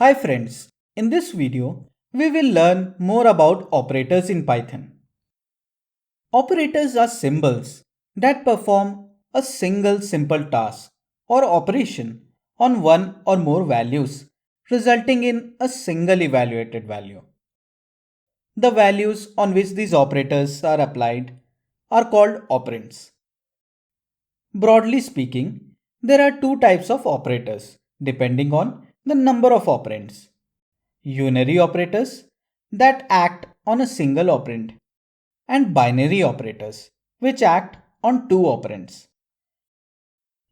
Hi friends, in this video, we will learn more about operators in Python. Operators are symbols that perform a single simple task or operation on one or more values, resulting in a single evaluated value. The values on which these operators are applied are called operands. Broadly speaking, there are two types of operators depending on the number of operands. Unary operators that act on a single operand, and binary operators which act on two operands.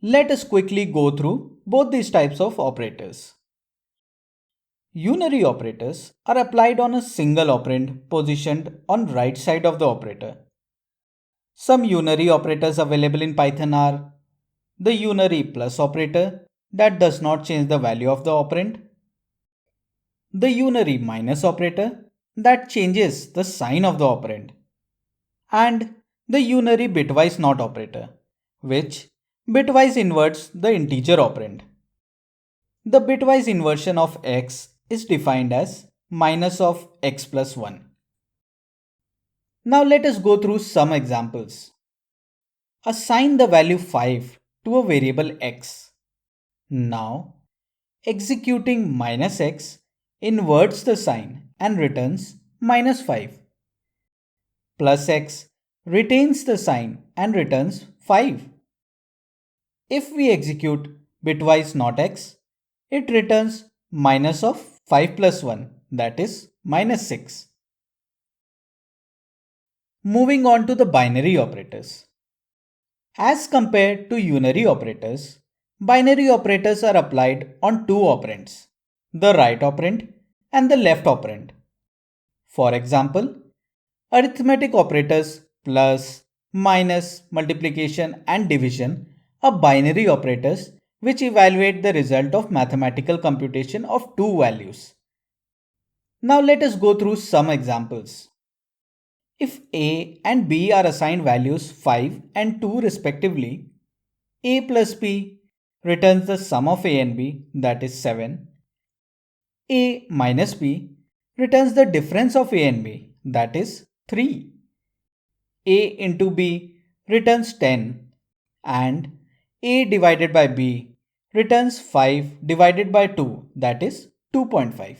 Let us quickly go through both these types of operators. Unary operators are applied on a single operand positioned on right side of the operator. Some unary operators available in Python are the unary plus operator that does not change the value of the operand, the unary minus operator that changes the sign of the operand, and the unary bitwise not operator, which bitwise inverts the integer operand. The bitwise inversion of x is defined as minus of x plus 1. Now let us go through some examples. Assign the value 5 to a variable x. Now, executing minus x inverts the sign and returns minus 5. Plus x retains the sign and returns 5. If we execute bitwise not x, it returns minus of 5 plus 1, that is minus 6. Moving on to the binary operators. As compared to unary operators, binary operators are applied on two operands, the right operand and the left operand. For example, arithmetic operators plus, minus, multiplication and division are binary operators which evaluate the result of mathematical computation of two values. Now let us go through some examples. If a and b are assigned values 5 and 2 respectively, a plus b returns the sum of a and b, that is 7. A minus b returns the difference of a and b, that is 3. A into b returns 10 and a divided by b returns 5 divided by 2, that is 2.5.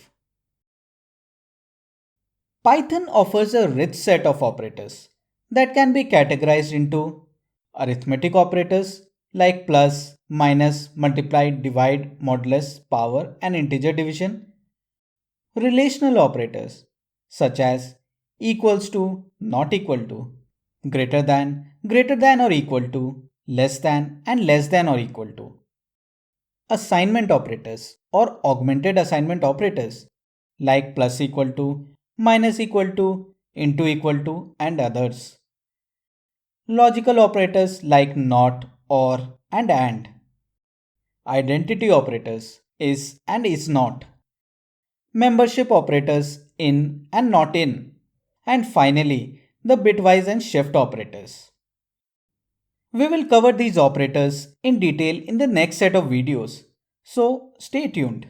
Python offers a rich set of operators that can be categorized into arithmetic operators like plus, minus, multiply, divide, modulus, power, and integer division, relational operators such as equals to, not equal to, greater than or equal to, less than, and less than or equal to, assignment operators or augmented assignment operators like plus equal to, minus equal to, into equal to, and others. Logical operators like not, or, and. Identity operators is and is not. Membership operators in and not in. And finally, the bitwise and shift operators. We will cover these operators in detail in the next set of videos, so stay tuned.